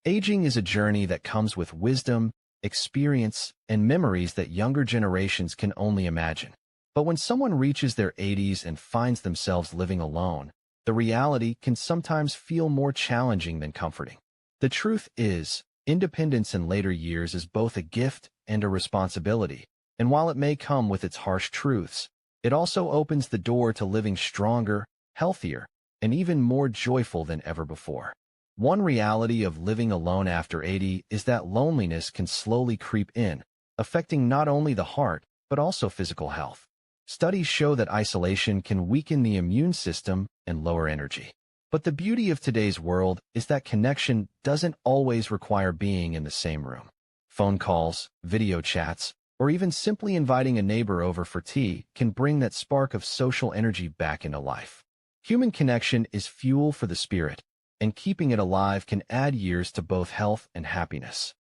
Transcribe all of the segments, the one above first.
Aging is a journey that comes with wisdom, experience, and memories that younger generations can only imagine. But when someone reaches their 80s and finds themselves living alone, the reality can sometimes feel more challenging than comforting. The truth is, independence in later years is both a gift and a responsibility, and while it may come with its harsh truths, it also opens the door to living stronger, healthier, and even more joyful than ever before. One reality of living alone after 80 is that loneliness can slowly creep in, affecting not only the heart, but also physical health. Studies show that isolation can weaken the immune system and lower energy. But the beauty of today's world is that connection doesn't always require being in the same room. Phone calls, video chats, or even simply inviting a neighbor over for tea can bring that spark of social energy back into life. Human connection is fuel for the spirit, and keeping it alive can add years to both health and happiness.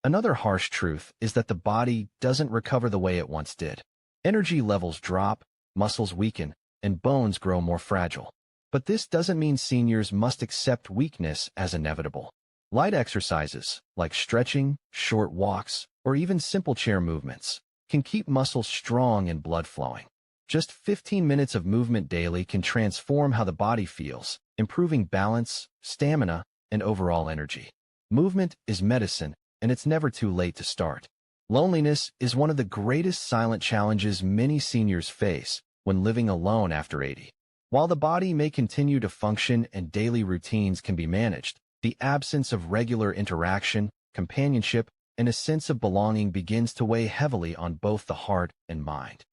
Another harsh truth is that the body doesn't recover the way it once did. Energy levels drop, muscles weaken, and bones grow more fragile. But this doesn't mean seniors must accept weakness as inevitable. Light exercises, like stretching, short walks, or even simple chair movements, can keep muscles strong and blood flowing. Just 15 minutes of movement daily can transform how the body feels, improving balance, stamina, and overall energy. Movement is medicine, and it's never too late to start. Loneliness is one of the greatest silent challenges many seniors face when living alone after 80. While the body may continue to function and daily routines can be managed, the absence of regular interaction, companionship, and a sense of belonging begins to weigh heavily on both the heart and mind.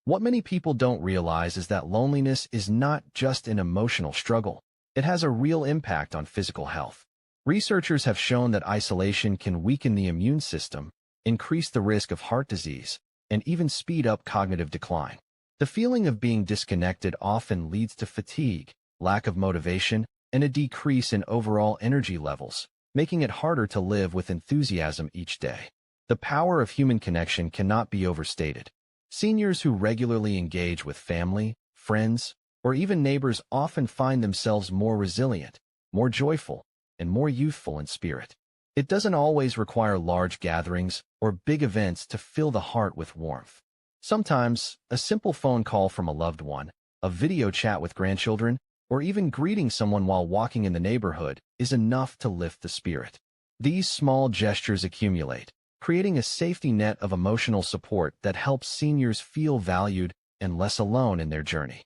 What many people don't realize is that loneliness is not just an emotional struggle. It has a real impact on physical health. Researchers have shown that isolation can weaken the immune system, increase the risk of heart disease, and even speed up cognitive decline. The feeling of being disconnected often leads to fatigue, lack of motivation, and a decrease in overall energy levels, making it harder to live with enthusiasm each day. The power of human connection cannot be overstated. Seniors who regularly engage with family, friends, or even neighbors often find themselves more resilient, more joyful, and more youthful in spirit. It doesn't always require large gatherings or big events to fill the heart with warmth. Sometimes, a simple phone call from a loved one, a video chat with grandchildren, or even greeting someone while walking in the neighborhood is enough to lift the spirit. These small gestures accumulate, creating a safety net of emotional support that helps seniors feel valued and less alone in their journey.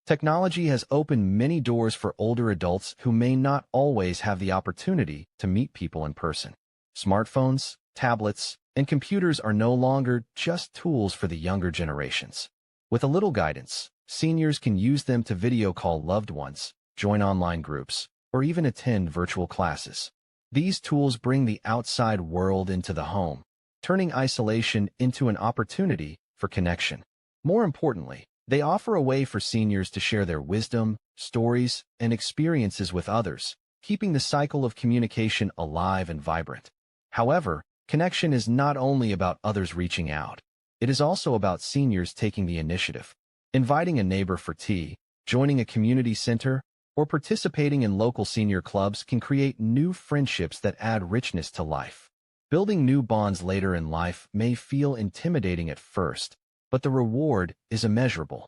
Technology has opened many doors for older adults who may not always have the opportunity to meet people in person. Smartphones, tablets, and computers are no longer just tools for the younger generations. With a little guidance, seniors can use them to video call loved ones, join online groups, or even attend virtual classes. These tools bring the outside world into the home, turning isolation into an opportunity for connection. More importantly, they offer a way for seniors to share their wisdom, stories, and experiences with others, keeping the cycle of communication alive and vibrant. However, connection is not only about others reaching out. It is also about seniors taking the initiative. Inviting a neighbor for tea, joining a community center, or participating in local senior clubs can create new friendships that add richness to life. Building new bonds later in life may feel intimidating at first, but the reward is immeasurable.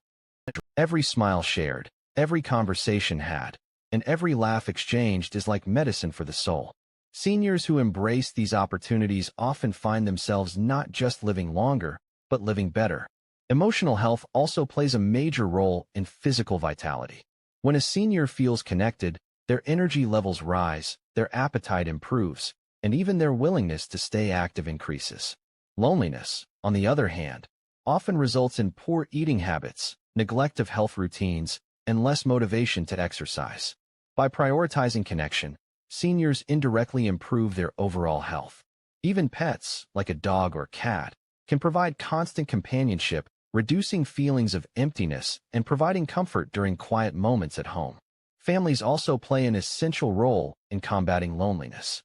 Every smile shared, every conversation had, and every laugh exchanged is like medicine for the soul. Seniors who embrace these opportunities often find themselves not just living longer, but living better. Emotional health also plays a major role in physical vitality. When a senior feels connected, their energy levels rise, their appetite improves, and even their willingness to stay active increases. Loneliness, on the other hand, often results in poor eating habits, neglect of health routines, and less motivation to exercise. By prioritizing connection, seniors indirectly improve their overall health. Even pets, like a dog or cat, can provide constant companionship, reducing feelings of emptiness and providing comfort during quiet moments at home. Families also play an essential role in combating loneliness.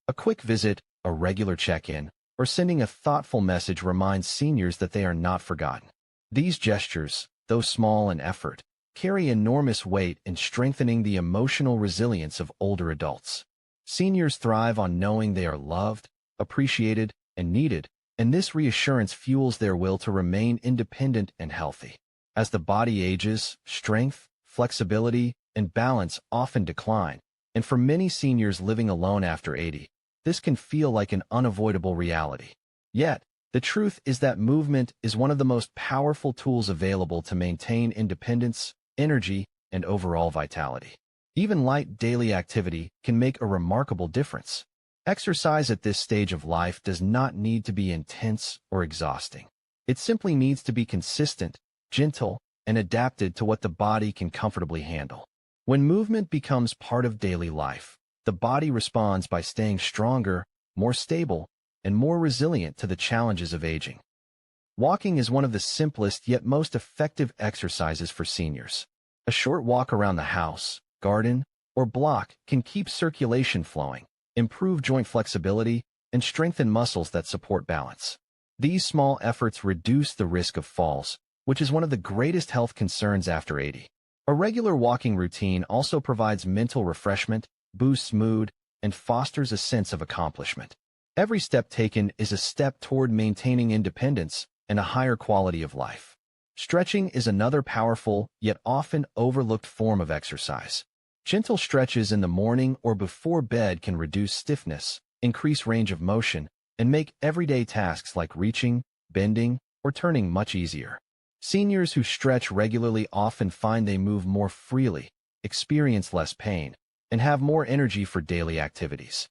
A quick visit, a regular check-in, or sending a thoughtful message reminds seniors that they are not forgotten. These gestures, though small in effort, carry enormous weight in strengthening the emotional resilience of older adults. Seniors thrive on knowing they are loved, appreciated, and needed, and this reassurance fuels their will to remain independent and healthy. As the body ages, strength, flexibility, and balance often decline, and for many seniors living alone after 80, this can feel like an unavoidable reality. Yet, the truth is that movement is one of the most powerful tools available to maintain independence, energy, and overall vitality. Even light daily activity can make a remarkable difference. Exercise at this stage of life does not need to be intense or exhausting. It simply needs to be consistent, gentle, and adapted to what the body can comfortably handle. When movement becomes part of daily life, the body responds by staying stronger, more stable, and more resilient to the challenges of aging. Walking is one of the simplest yet most effective exercises for seniors. A short walk around the house, garden, or block can keep circulation flowing, improve joint flexibility, and strengthen muscles that support balance. These small efforts reduce the risk of falls, which is one of the greatest health concerns after 80. A regular walking routine also provides mental refreshment, boosts mood, and fosters a sense of accomplishment. Every step taken is a step toward maintaining independence and a higher quality of life. Stretching is another powerful, yet often overlooked form of exercise. Gentle stretches in the morning or before bed can reduce stiffness, increase range of motion, and make everyday tasks like reaching, bending, or turning much easier. Seniors who stretch regularly often find they move more freely, experience less pain, and have more energy for daily activities.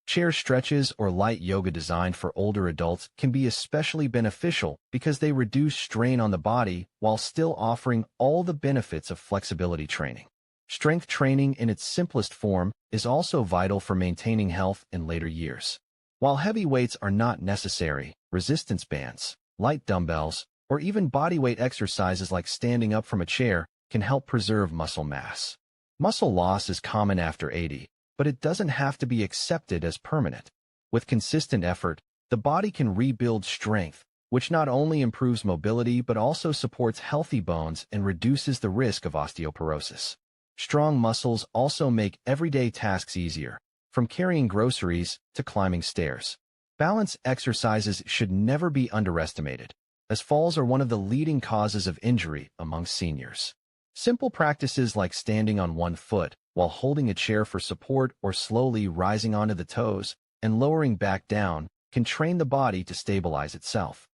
Chair stretches or light yoga designed for older adults can be especially beneficial because they reduce strain on the body while still offering all the benefits of flexibility training. Strength training in its simplest form is also vital for maintaining health in later years. While heavy weights are not necessary, resistance bands, light dumbbells, or even bodyweight exercises like standing up from a chair can help preserve muscle mass. Muscle loss is common after 80, but it doesn't have to be accepted as permanent. With consistent effort, the body can rebuild strength, which not only improves mobility but also supports healthy bones and reduces the risk of osteoporosis. Strong muscles also make everyday tasks easier, from carrying groceries to climbing stairs. Balance exercises should never be underestimated, as falls are one of the leading causes of injury among seniors. Simple practices like standing on one foot while holding a chair for support or slowly rising onto the toes and lowering back down can train the body to stabilize itself.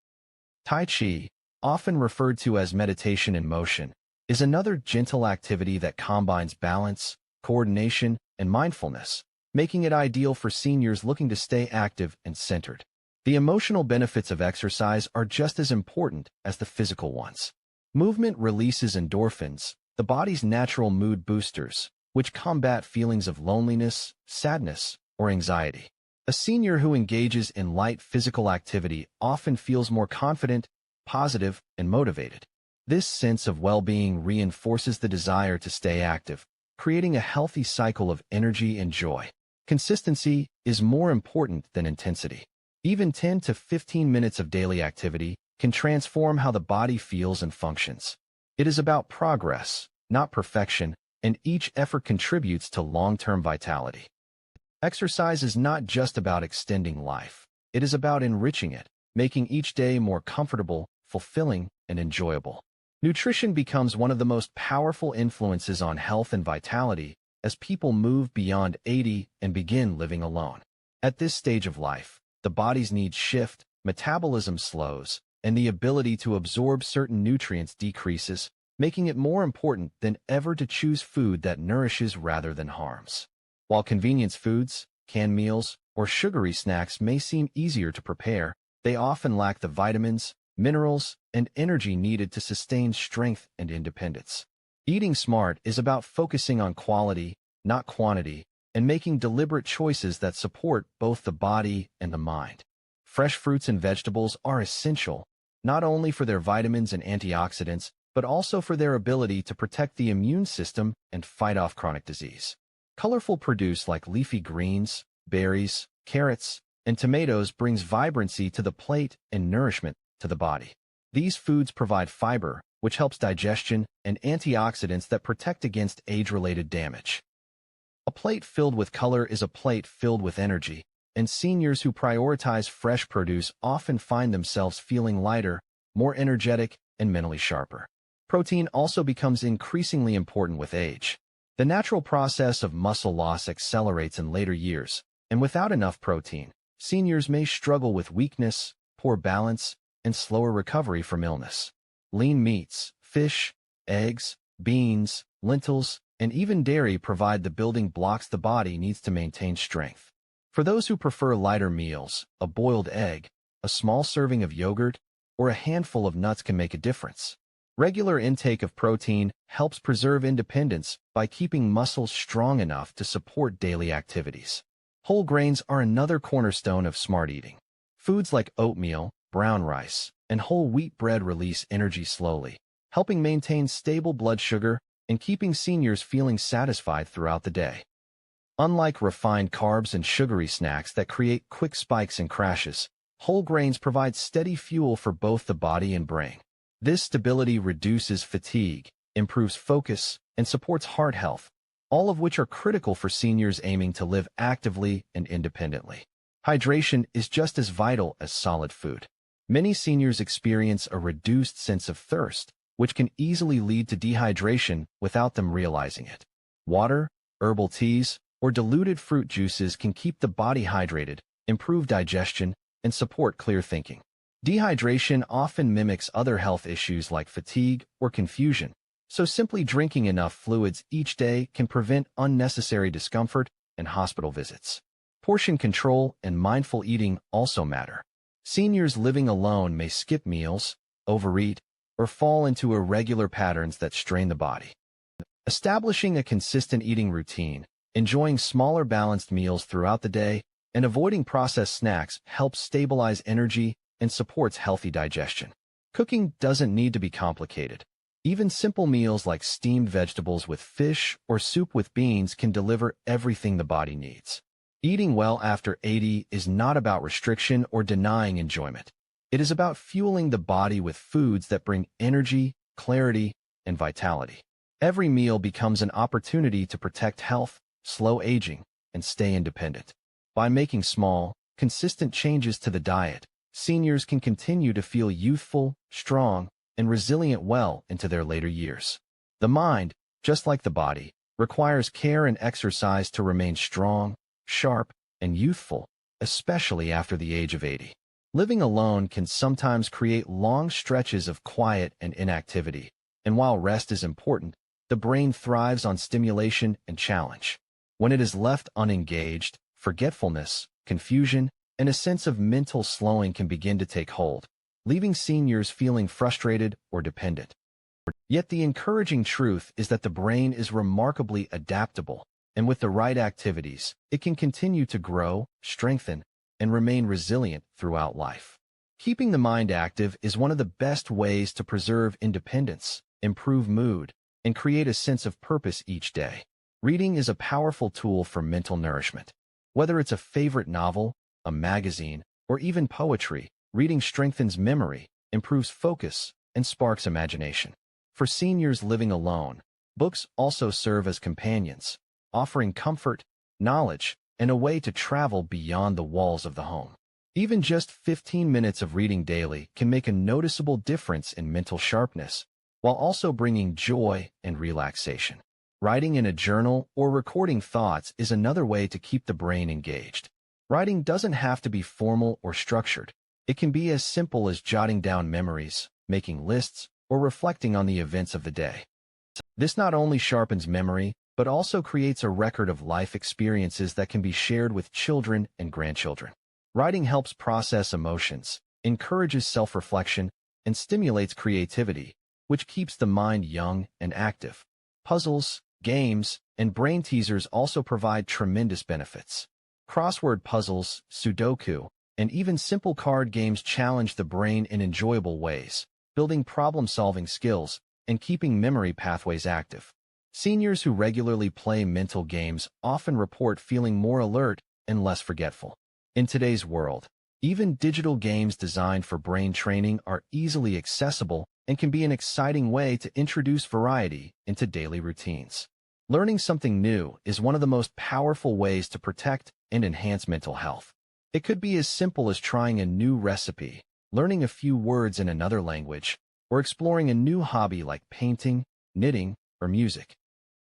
Tai Chi, often referred to as meditation in motion, is another gentle activity that combines balance, coordination, and mindfulness, making it ideal for seniors looking to stay active and centered. The emotional benefits of exercise are just as important as the physical ones. Movement releases endorphins, the body's natural mood boosters, which combat feelings of loneliness, sadness, or anxiety. A senior who engages in light physical activity often feels more confident, positive, and motivated. This sense of well-being reinforces the desire to stay active, creating a healthy cycle of energy and joy. Consistency is more important than intensity. Even 10 to 15 minutes of daily activity can transform how the body feels and functions. It is about progress, not perfection, and each effort contributes to long-term vitality. Exercise is not just about extending life. It is about enriching it, making each day more comfortable, fulfilling, and enjoyable. Nutrition becomes one of the most powerful influences on health and vitality as people move beyond 80 and begin living alone. At this stage of life, the body's needs shift, metabolism slows, and the ability to absorb certain nutrients decreases, making it more important than ever to choose food that nourishes rather than harms. While convenience foods, canned meals, or sugary snacks may seem easier to prepare, they often lack the vitamins, minerals, and energy needed to sustain strength and independence. Eating smart is about focusing on quality, not quantity, and making deliberate choices that support both the body and the mind. Fresh fruits and vegetables are essential, not only for their vitamins and antioxidants, but also for their ability to protect the immune system and fight off chronic disease. Colorful produce like leafy greens, berries, carrots, and tomatoes brings vibrancy to the plate and nourishment to the body. These foods provide fiber, which helps digestion, and antioxidants that protect against age-related damage. A plate filled with color is a plate filled with energy, and seniors who prioritize fresh produce often find themselves feeling lighter, more energetic, and mentally sharper. Protein also becomes increasingly important with age. The natural process of muscle loss accelerates in later years, and without enough protein, seniors may struggle with weakness, poor balance, and slower recovery from illness. Lean meats, fish, eggs, beans, lentils, and even dairy provide the building blocks the body needs to maintain strength. For those who prefer lighter meals, a boiled egg, a small serving of yogurt, or a handful of nuts can make a difference. Regular intake of protein helps preserve independence by keeping muscles strong enough to support daily activities. Whole grains are another cornerstone of smart eating. Foods like oatmeal, brown rice, and whole wheat bread release energy slowly, helping maintain stable blood sugar and keeping seniors feeling satisfied throughout the day. Unlike refined carbs and sugary snacks that create quick spikes and crashes, whole grains provide steady fuel for both the body and brain. This stability reduces fatigue, improves focus, and supports heart health, all of which are critical for seniors aiming to live actively and independently. Hydration is just as vital as solid food. Many seniors experience a reduced sense of thirst, which can easily lead to dehydration without them realizing it. Water, herbal teas, or diluted fruit juices can keep the body hydrated, improve digestion, and support clear thinking. Dehydration often mimics other health issues like fatigue or confusion, so simply drinking enough fluids each day can prevent unnecessary discomfort and hospital visits. Portion control and mindful eating also matter. Seniors living alone may skip meals, overeat, or fall into irregular patterns that strain the body. Establishing a consistent eating routine, enjoying smaller balanced meals throughout the day, and avoiding processed snacks helps stabilize energy and supports healthy digestion. Cooking doesn't need to be complicated. Even simple meals like steamed vegetables with fish or soup with beans can deliver everything the body needs. Eating well after 80 is not about restriction or denying enjoyment. It is about fueling the body with foods that bring energy, clarity, and vitality. Every meal becomes an opportunity to protect health, slow aging, and stay independent. By making small, consistent changes to the diet, seniors can continue to feel youthful, strong, and resilient well into their later years. The mind, just like the body, requires care and exercise to remain strong, sharp, and youthful, especially after the age of 80. Living alone can sometimes create long stretches of quiet and inactivity, and while rest is important, the brain thrives on stimulation and challenge. When it is left unengaged, forgetfulness, confusion, and a sense of mental slowing can begin to take hold, leaving seniors feeling frustrated or dependent. Yet the encouraging truth is that the brain is remarkably adaptable, and with the right activities, it can continue to grow, strengthen, and remain resilient throughout life. Keeping the mind active is one of the best ways to preserve independence, improve mood, and create a sense of purpose each day. Reading is a powerful tool for mental nourishment. Whether it's a favorite novel, a magazine, or even poetry, reading strengthens memory, improves focus, and sparks imagination. For seniors living alone, books also serve as companions, offering comfort, knowledge, and a way to travel beyond the walls of the home. Even just 15 minutes of reading daily can make a noticeable difference in mental sharpness, while also bringing joy and relaxation. Writing in a journal or recording thoughts is another way to keep the brain engaged. Writing doesn't have to be formal or structured. It can be as simple as jotting down memories, making lists, or reflecting on the events of the day. This not only sharpens memory, but also creates a record of life experiences that can be shared with children and grandchildren. Writing helps process emotions, encourages self-reflection, and stimulates creativity, which keeps the mind young and active. Puzzles, games, and brain teasers also provide tremendous benefits. Crossword puzzles, Sudoku, and even simple card games challenge the brain in enjoyable ways, building problem-solving skills and keeping memory pathways active. Seniors who regularly play mental games often report feeling more alert and less forgetful. In today's world, even digital games designed for brain training are easily accessible and can be an exciting way to introduce variety into daily routines. Learning something new is one of the most powerful ways to protect and enhance mental health. It could be as simple as trying a new recipe, learning a few words in another language, or exploring a new hobby like painting, knitting, or music.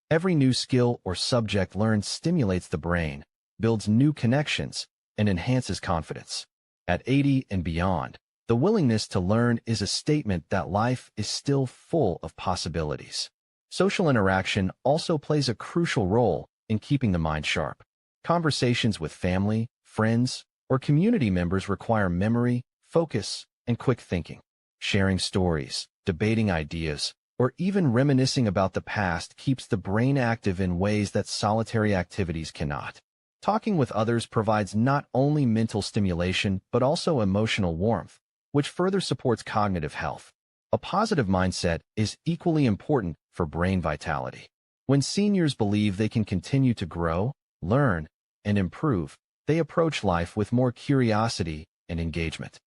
Every new skill or subject learned stimulates the brain, builds new connections, and enhances confidence. At 80 and beyond, the willingness to learn is a statement that life is still full of possibilities. Social interaction also plays a crucial role in keeping the mind sharp. Conversations with family, friends, or community members require memory, focus, and quick thinking. Sharing stories, debating ideas, or even reminiscing about the past keeps the brain active in ways that solitary activities cannot. Talking with others provides not only mental stimulation but also emotional warmth, which further supports cognitive health. A positive mindset is equally important for brain vitality. When seniors believe they can continue to grow, learn, and improve, they approach life with more curiosity and engagement.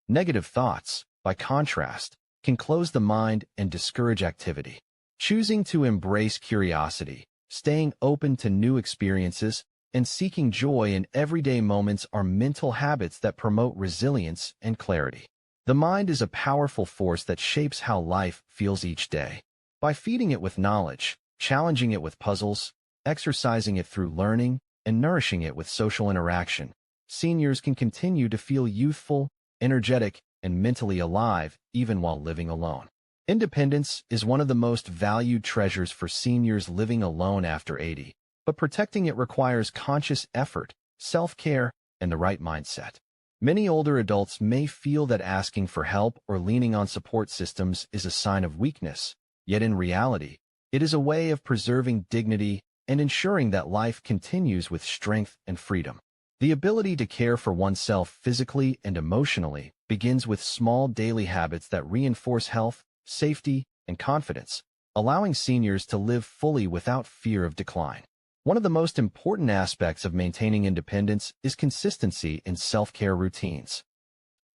Negative thoughts, by contrast, can close the mind and discourage activity. Choosing to embrace curiosity, staying open to new experiences, and seeking joy in everyday moments are mental habits that promote resilience and clarity. The mind is a powerful force that shapes how life feels each day. By feeding it with knowledge, challenging it with puzzles, exercising it through learning, and nourishing it with social interaction, seniors can continue to feel youthful, energetic, and mentally alive even while living alone. Independence is one of the most valued treasures for seniors living alone after 80, but protecting it requires conscious effort, self-care, and the right mindset. Many older adults may feel that asking for help or leaning on support systems is a sign of weakness, yet in reality, it is a way of preserving dignity and ensuring that life continues with strength and freedom. The ability to care for oneself physically and emotionally begins with small daily habits that reinforce health, safety, and confidence, allowing seniors to live fully without fear of decline. One of the most important aspects of maintaining independence is consistency in self-care routines.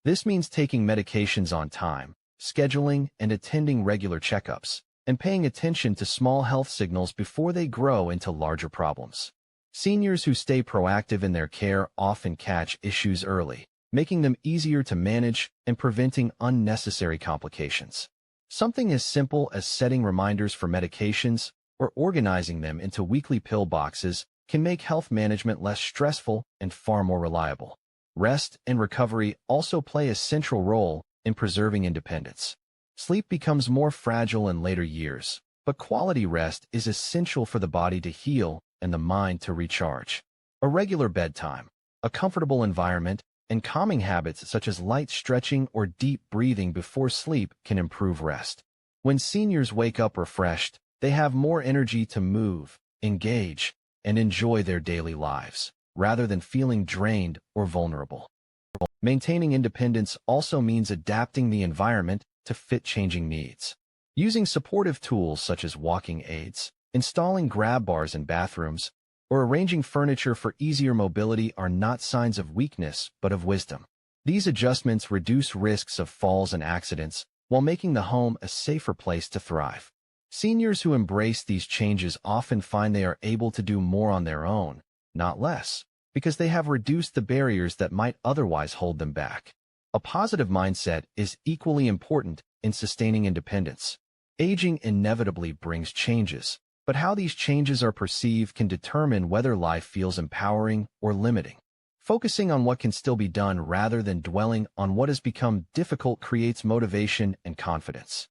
This means taking medications on time, scheduling and attending regular checkups, and paying attention to small health signals before they grow into larger problems. Seniors who stay proactive in their care often catch issues early, making them easier to manage and preventing unnecessary complications. Something as simple as setting reminders for medications or organizing them into weekly pill boxes can make health management less stressful and far more reliable. Rest and recovery also play a central role in preserving independence. Sleep becomes more fragile in later years, but quality rest is essential for the body to heal and the mind to recharge. A regular bedtime, a comfortable environment, and calming habits such as light stretching or deep breathing before sleep can improve rest. When seniors wake up refreshed, they have more energy to move, engage, and enjoy their daily lives, rather than feeling drained or vulnerable. Maintaining independence also means adapting the environment to fit changing needs. Using supportive tools such as walking aids, installing grab bars in bathrooms, or arranging furniture for easier mobility are not signs of weakness but of wisdom. These adjustments reduce risks of falls and accidents while making the home a safer place to thrive. Seniors who embrace these changes often find they are able to do more on their own, not less, because they have reduced the barriers that might otherwise hold them back. A positive mindset is equally important in sustaining independence. Aging inevitably brings changes, but how these changes are perceived can determine whether life feels empowering or limiting. Focusing on what can still be done rather than dwelling on what has become difficult creates motivation and confidence.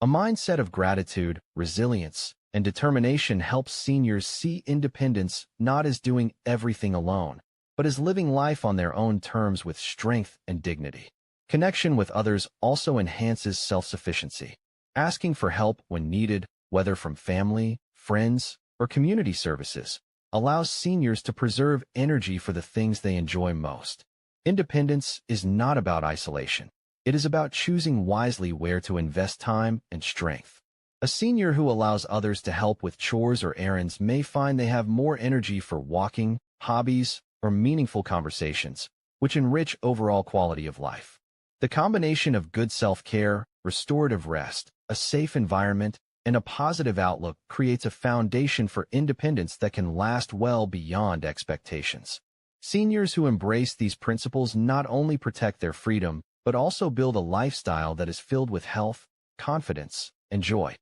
A mindset of gratitude, resilience, and determination helps seniors see independence not as doing everything alone, but as living life on their own terms with strength and dignity. Connection with others also enhances self-sufficiency. Asking for help when needed, whether from family, friends, or community services, allows seniors to preserve energy for the things they enjoy most. Independence is not about isolation. It is about choosing wisely where to invest time and strength. A senior who allows others to help with chores or errands may find they have more energy for walking, hobbies, or meaningful conversations, which enrich overall quality of life. The combination of good self-care, restorative rest, a safe environment, and a positive outlook creates a foundation for independence that can last well beyond expectations. Seniors who embrace these principles not only protect their freedom, but also build a lifestyle that is filled with health, confidence, and joy.